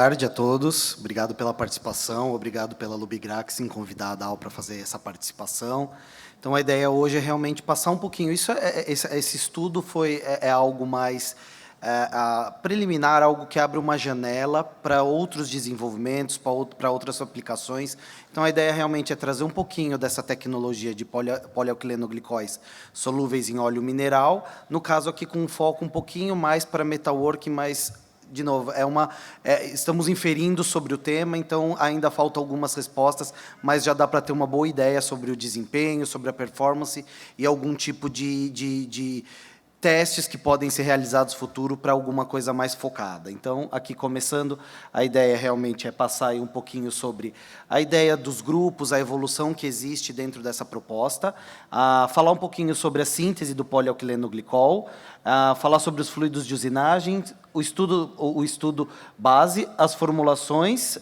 tarde a todos. Obrigado pela participação, obrigado pela Lubigrax em convidar a DAO para fazer essa participação. Então, a ideia hoje é realmente passar um pouquinho. Esse estudo é algo mais preliminar, algo que abre uma janela para outros desenvolvimentos, para outras aplicações. Então, a ideia realmente é trazer um pouquinho dessa tecnologia de polialquilenoglicóis solúveis em óleo mineral, no caso aqui com um foco um pouquinho mais para metalworking, mas, de novo, estamos inferindo sobre o tema, então ainda faltam algumas respostas, mas já dá para ter uma boa ideia sobre o desempenho, sobre a performance e algum tipo de testes que podem ser realizados no futuro para alguma coisa mais focada. Então, aqui começando, a ideia realmente é passar aí um pouquinho sobre a ideia dos grupos, a evolução que existe dentro dessa proposta, falar um pouquinho sobre a síntese do polialquilenoglicol, falar sobre os fluidos de usinagem, o estudo base, as formulações,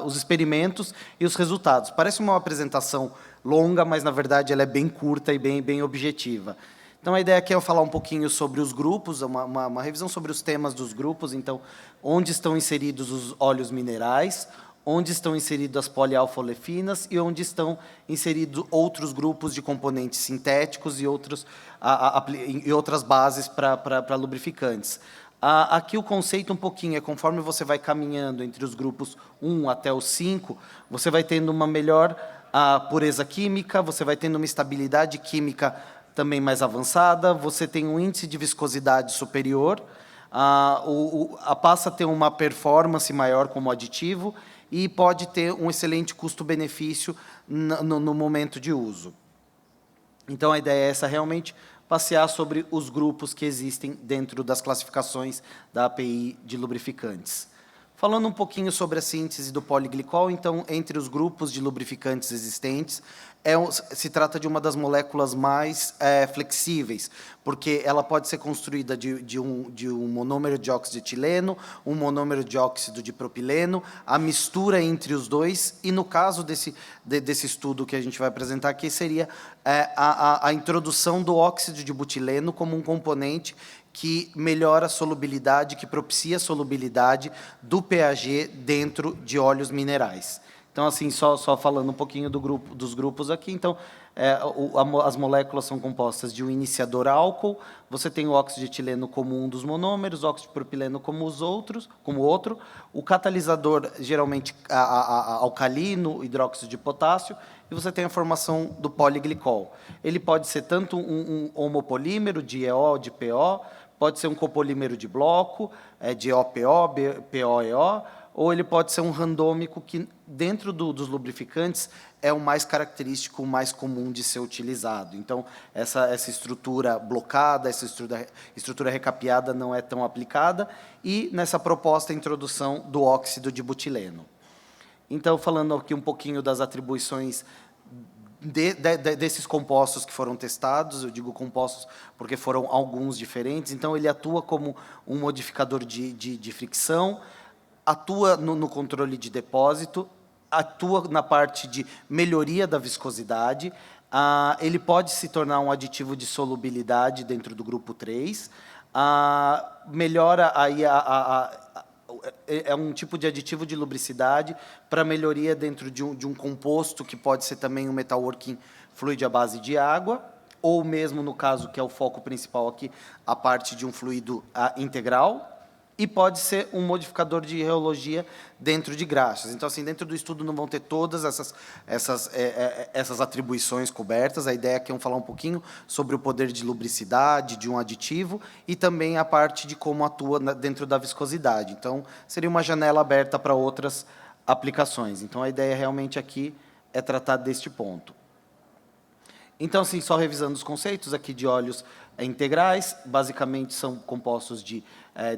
os experimentos e os resultados. Parece uma apresentação longa, mas, na verdade, ela é bem curta e bem objetiva. Então, a ideia aqui é eu falar um pouquinho sobre os grupos, uma revisão sobre os temas dos grupos, então, onde estão inseridos os óleos minerais, onde estão inseridas as polialfa-olefinas e onde estão inseridos outros grupos de componentes sintéticos e outras bases para lubrificantes. Aqui o conceito um pouquinho é, conforme você vai caminhando entre os grupos 1 até os 5, você vai tendo uma melhor pureza química, você vai tendo uma estabilidade química também mais avançada, você tem um índice de viscosidade superior, passa a ter uma performance maior como aditivo e pode ter um excelente custo-benefício no momento de uso. Então, a ideia é essa, realmente, passear sobre os grupos que existem dentro das classificações da API de lubrificantes. Falando um pouquinho sobre a síntese do poliglicol, então, entre os grupos de lubrificantes existentes, se trata de uma das moléculas mais flexíveis, porque ela pode ser construída de um monômero de óxido de etileno, um monômero de óxido de propileno, a mistura entre os dois, e no caso desse estudo que a gente vai apresentar aqui, seria a introdução do óxido de butileno como um componente que melhora a solubilidade, que propicia a solubilidade do PAG dentro de óleos minerais. Então, assim, só falando um pouquinho dos grupos aqui, então, as moléculas são compostas de um iniciador álcool, você tem o óxido de etileno como um dos monômeros, o óxido de propileno como outro, o catalisador, geralmente, alcalino, hidróxido de potássio, e você tem a formação do poliglicol. Ele pode ser tanto um homopolímero de EO, de PO, pode ser um copolímero de bloco, de EOPO, POEO, ou ele pode ser um randômico que, dentro dos lubrificantes, é o mais característico, o mais comum de ser utilizado. Então, essa estrutura blocada, essa estrutura recapeada não é tão aplicada, e, nessa proposta, a introdução do óxido de butileno. Então, falando aqui um pouquinho das atribuições desses compostos que foram testados, eu digo compostos porque foram alguns diferentes, então ele atua como um modificador de fricção, atua no controle de depósito, atua na parte de melhoria da viscosidade, ele pode se tornar um aditivo de solubilidade dentro do grupo 3, melhora aí é um tipo de aditivo de lubricidade para melhoria dentro de um composto que pode ser também um metalworking fluid à base de água, ou mesmo, no caso, que é o foco principal aqui, a parte de um fluido integral, e pode ser um modificador de reologia dentro de graxas. Então, assim, dentro do estudo não vão ter todas essas atribuições cobertas. A ideia aqui é falar um pouquinho sobre o poder de lubricidade de um aditivo e também a parte de como atua dentro da viscosidade. Então, seria uma janela aberta para outras aplicações. Então, a ideia realmente aqui é tratar deste ponto. Então, assim, só revisando os conceitos aqui de óleos integrais, basicamente são compostos de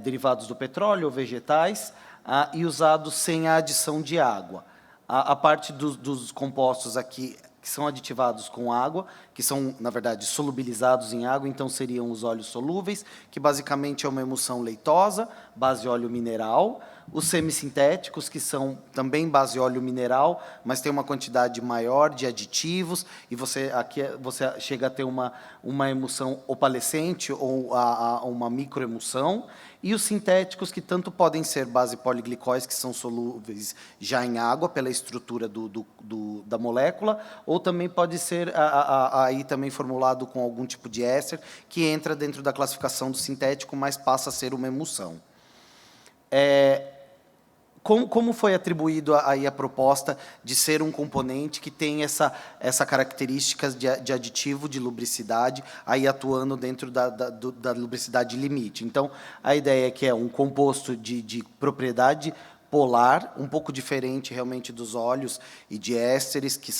derivados do petróleo ou vegetais e usados sem a adição de água. A parte dos compostos aqui que são aditivados com água, que são, na verdade, solubilizados em água, então seriam os óleos solúveis, que basicamente é uma emulsão leitosa, base óleo mineral, os semissintéticos, que são também base óleo mineral, mas tem uma quantidade maior de aditivos, e você chega a ter uma emulsão opalescente ou uma microemulsão, e os sintéticos, que tanto podem ser base poliglicóis, que são solúveis já em água, pela estrutura da molécula, ou também pode ser aí também formulado com algum tipo de éster, que entra dentro da classificação do sintético, mas passa a ser uma emulsão. Como foi atribuído aí a proposta de ser um componente que tem essa característica de aditivo, de lubricidade, aí atuando dentro da lubricidade limite? Então, a ideia é que é um composto de propriedade polar, um pouco diferente realmente dos óleos e de ésteres, que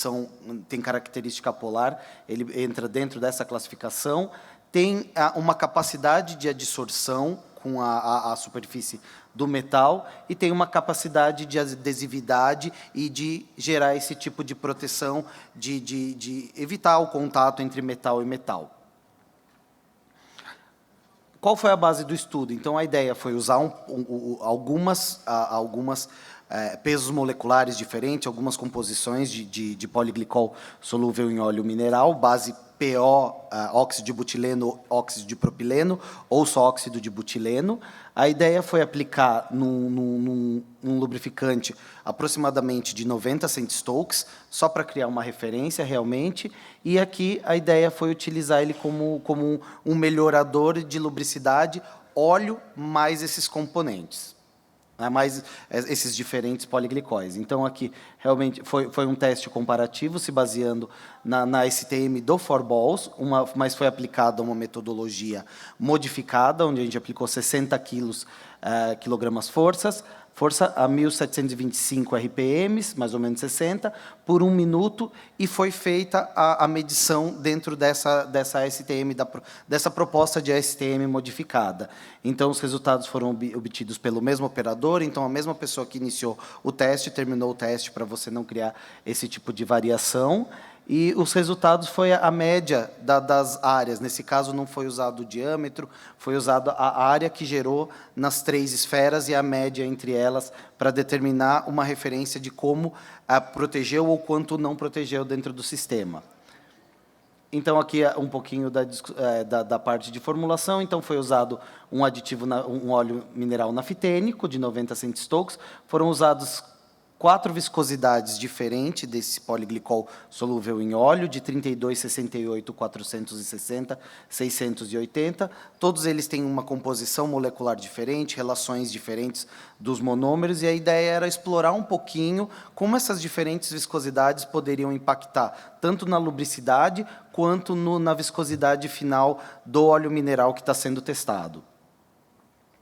tem característica polar, ele entra dentro dessa classificação, tem uma capacidade de adsorção com a superfície do metal e tem uma capacidade de adesividade e de gerar esse tipo de proteção, de evitar o contato entre metal e metal. Qual foi a base do estudo? Então, a ideia foi usar algumas pesos moleculares diferentes, algumas composições de poliglicol solúvel em óleo mineral, base PO, óxido de butileno, óxido de propileno, ou só óxido de butileno. A ideia foi aplicar num lubrificante aproximadamente de 90 centistokes, só para criar uma referência realmente, e aqui a ideia foi utilizar ele como um melhorador de lubricidade, óleo mais esses componentes, mais esses diferentes poliglicóis. Então, aqui, realmente, foi um teste comparativo, se baseando na STM do Forballs, mas foi aplicada uma metodologia modificada, onde a gente aplicou 60 quilogramas força a 1.725 RPMs, mais ou menos 60, por 1 minuto, e foi feita a medição dentro dessa STM, dessa proposta de STM modificada. Então, os resultados foram obtidos pelo mesmo operador, então a mesma pessoa que iniciou o teste, terminou o teste, para você não criar esse tipo de variação. E os resultados foi a média das áreas. Nesse caso, não foi usado o diâmetro, foi usado a área que gerou nas 3 esferas e a média entre elas para determinar uma referência de como protegeu ou quanto não protegeu dentro do sistema. Então, aqui é um pouquinho da parte de formulação. Então, foi usado um aditivo, um óleo mineral naftênico de 90 centistokes. Foram usados 4 viscosidades diferentes desse poliglicol solúvel em óleo, de 32, 68, 460, 680. Todos eles têm uma composição molecular diferente, relações diferentes dos monômeros, e a ideia era explorar um pouquinho como essas diferentes viscosidades poderiam impactar, tanto na lubricidade, quanto na viscosidade final do óleo mineral que está sendo testado.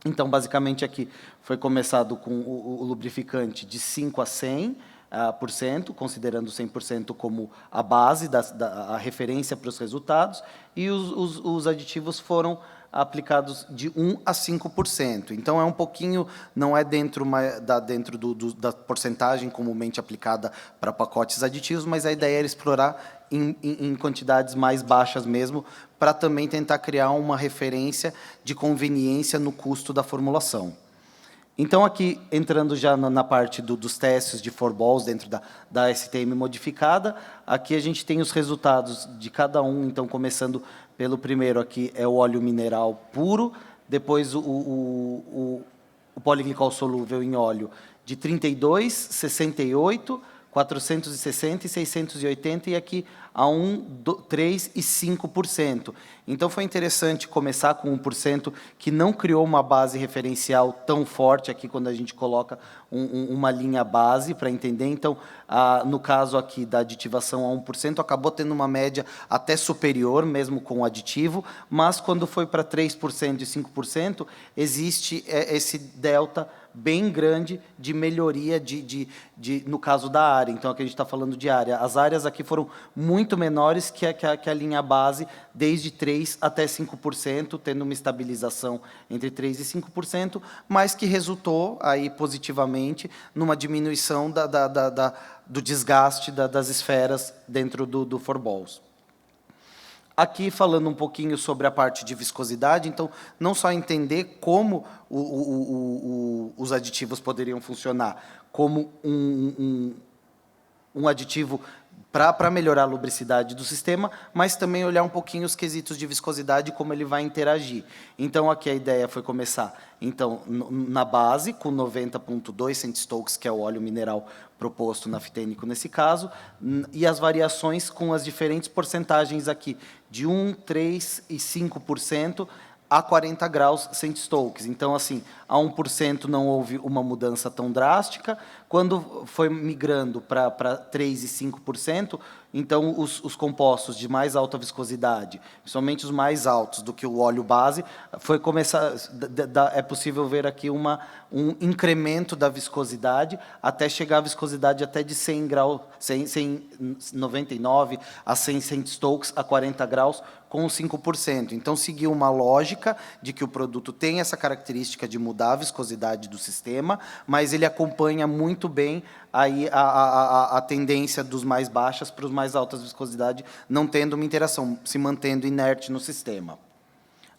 Então, basicamente, aqui foi começado com o lubrificante de 5 a 100%, considerando 100% como a base, a referência para os resultados, e os aditivos foram aplicados de 1 a 5%. Então, é um pouquinho, não é dentro da porcentagem comumente aplicada para pacotes aditivos, mas a ideia era explorar em quantidades mais baixas mesmo, para também tentar criar uma referência de conveniência no custo da formulação. Então, aqui, entrando já na parte dos testes de Forballs dentro da STM modificada, aqui a gente tem os resultados de cada um. Então, começando pelo primeiro aqui, é o óleo mineral puro, depois o poliglicol solúvel em óleo de 32, 68, 460 e 680, e aqui a 1, 3 e 5%. Então, foi interessante começar com 1%, que não criou uma base referencial tão forte aqui, quando a gente coloca uma linha base para entender. Então, no caso aqui da aditivação a 1%, acabou tendo uma média até superior, mesmo com o aditivo, mas quando foi para 3% e 5%, existe esse delta bem grande de melhoria, no caso da área. Então, aqui a gente está falando de área. As áreas aqui foram muito menores que a linha base, desde 3% até 5%, tendo uma estabilização entre 3% e 5%, mas que resultou aí positivamente numa diminuição do desgaste das esferas dentro do Forballs. Aqui falando um pouquinho sobre a parte de viscosidade, então, não só entender como os aditivos poderiam funcionar, como um aditivo para melhorar a lubricidade do sistema, mas também olhar um pouquinho os quesitos de viscosidade e como ele vai interagir. Então, aqui a ideia foi começar então, na base, com 90,2 centistokes, que é o óleo mineral proposto naftênico nesse caso, e as variações com as diferentes porcentagens aqui, de 1, 3 e 5%, a 40 graus centistokes. Então, assim, a 1% não houve uma mudança tão drástica. Quando foi migrando para 3% e 5%, então os compostos de mais alta viscosidade, principalmente os mais altos do que o óleo base, foi começar, é possível ver aqui um incremento da viscosidade, até chegar à viscosidade até de 100 graus, 99 a 100 centistokes a 40 graus, com 5%. Então, seguiu uma lógica de que o produto tem essa característica de mudar a viscosidade do sistema, mas ele acompanha muito bem aí a tendência dos mais baixas para os mais altas viscosidade, não tendo uma interação, se mantendo inerte no sistema.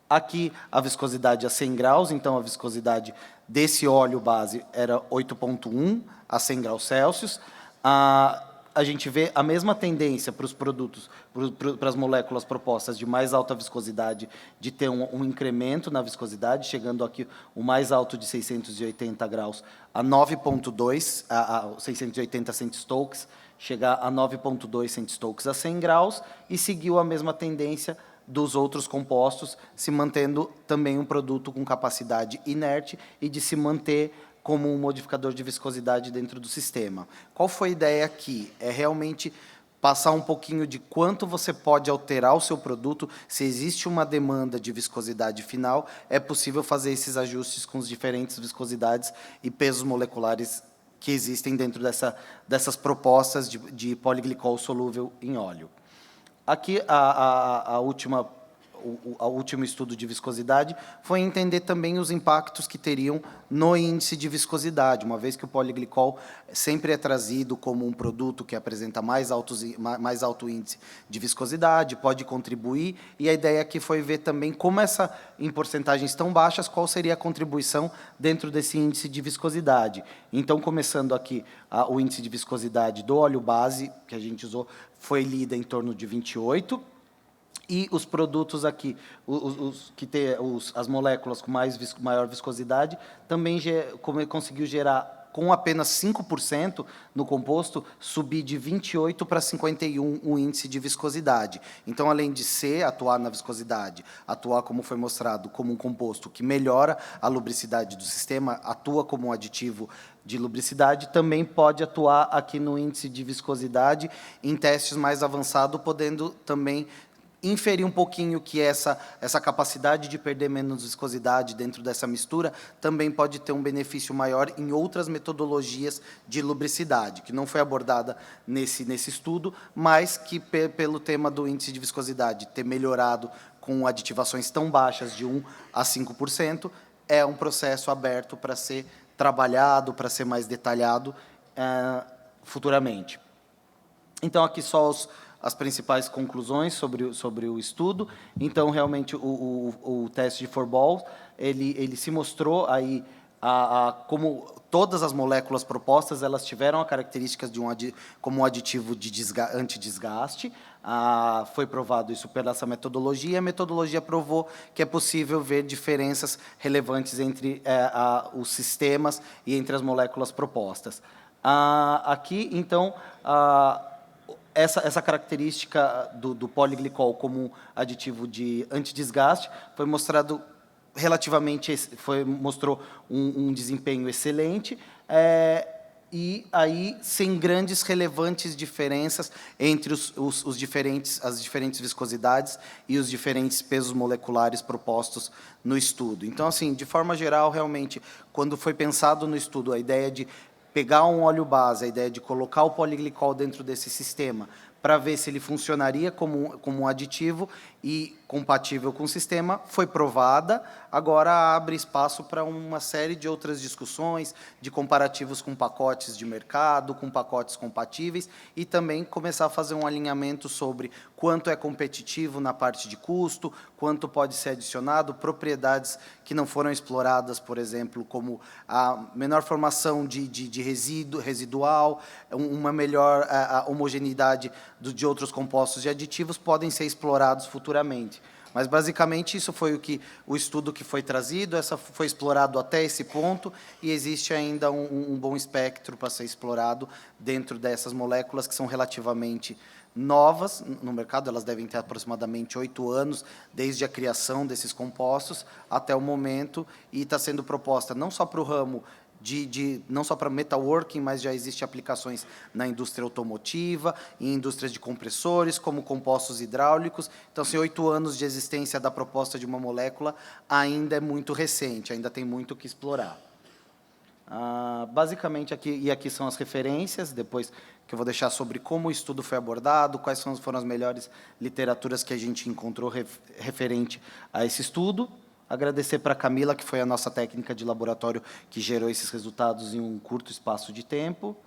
Aqui, a viscosidade a 100 graus, então a viscosidade desse óleo base era 8,1 a 100 graus Celsius. A gente vê a mesma tendência para os produtos, para as moléculas propostas de mais alta viscosidade, de ter um incremento na viscosidade, chegando aqui o mais alto de 680 graus a 9,2, a 680 centistokes, chegar a 9,2 centistokes a 100 graus, e seguiu a mesma tendência dos outros compostos, se mantendo também um produto com capacidade inerte e de se manter como um modificador de viscosidade dentro do sistema. Qual foi a ideia aqui? É realmente passar um pouquinho de quanto você pode alterar o seu produto, se existe uma demanda de viscosidade final, é possível fazer esses ajustes com as diferentes viscosidades e pesos moleculares que existem dentro dessas propostas de poliglicol solúvel em óleo. Aqui, o último estudo de viscosidade foi entender também os impactos que teriam no índice de viscosidade, uma vez que o poliglicol sempre é trazido como um produto que apresenta mais alto índice de viscosidade, pode contribuir, e a ideia aqui foi ver também como em porcentagens tão baixas, qual seria a contribuição dentro desse índice de viscosidade. Então, começando aqui, o índice de viscosidade do óleo base, que a gente usou, foi lida em torno de 28, e os produtos aqui, que têm as moléculas com maior viscosidade, também conseguiu gerar, com apenas 5% no composto, subir de 28 para 51 o índice de viscosidade. Então, além de atuar na viscosidade, atuar, como foi mostrado, como um composto que melhora a lubricidade do sistema, atua como um aditivo de lubricidade, também pode atuar aqui no índice de viscosidade em testes mais avançados, podendo também inferir um pouquinho que essa capacidade de perder menos viscosidade dentro dessa mistura também pode ter um benefício maior em outras metodologias de lubricidade, que não foi abordada nesse estudo, mas que, pelo tema do índice de viscosidade ter melhorado com aditivações tão baixas de 1 a 5%, é um processo aberto para ser trabalhado, para ser mais detalhado futuramente. Então, aqui só as principais conclusões sobre o estudo. Então, realmente, o teste de Furbolg, ele se mostrou aí como todas as moléculas propostas, elas tiveram a característica como um aditivo de antidesgaste. Foi provado isso pela essa metodologia. A metodologia provou que é possível ver diferenças relevantes entre os sistemas e entre as moléculas propostas. Aqui, então, essa característica do poliglicol como aditivo de antidesgaste foi mostrado mostrou um desempenho excelente, e aí sem grandes relevantes diferenças entre as diferentes viscosidades e os diferentes pesos moleculares propostos no estudo. Então, assim, de forma geral, realmente, quando foi pensado no estudo a ideia de pegar um óleo base, a ideia de colocar o poliglicol dentro desse sistema para ver se ele funcionaria como um aditivo e compatível com o sistema, foi provada. Agora abre espaço para uma série de outras discussões, de comparativos com pacotes de mercado, com pacotes compatíveis, e também começar a fazer um alinhamento sobre quanto é competitivo na parte de custo, quanto pode ser adicionado, propriedades que não foram exploradas, por exemplo, como a menor formação de resíduo residual, uma melhor homogeneidade de outros compostos e aditivos, podem ser explorados futuramente. Mas, basicamente, isso foi o estudo que foi trazido, essa foi explorado até esse ponto, e existe ainda um bom espectro para ser explorado dentro dessas moléculas que são relativamente novas no mercado. Elas devem ter aproximadamente 8 anos, desde a criação desses compostos até o momento, e está sendo proposta não só para o ramo não só para metalworking, mas já existem aplicações na indústria automotiva, em indústrias de compressores, como compostos hidráulicos. Então, 8 anos de existência da proposta de uma molécula ainda é muito recente, ainda tem muito o que explorar. Basicamente, aqui são as referências, depois que eu vou deixar sobre como o estudo foi abordado, quais foram as melhores literaturas que a gente encontrou referente a esse estudo. Agradecer para a Camila, que foi a nossa técnica de laboratório que gerou esses resultados em um curto espaço de tempo,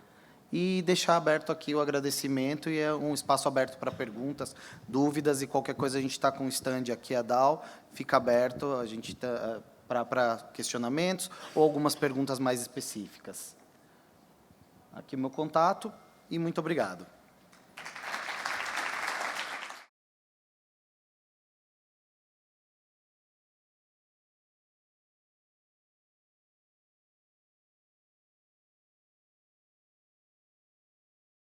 e deixar aberto aqui o agradecimento, e é um espaço aberto para perguntas, dúvidas, e qualquer coisa a gente está com o stand aqui, a DAO, fica aberto, a gente para questionamentos ou algumas perguntas mais específicas. Aqui o meu contato, e muito obrigado.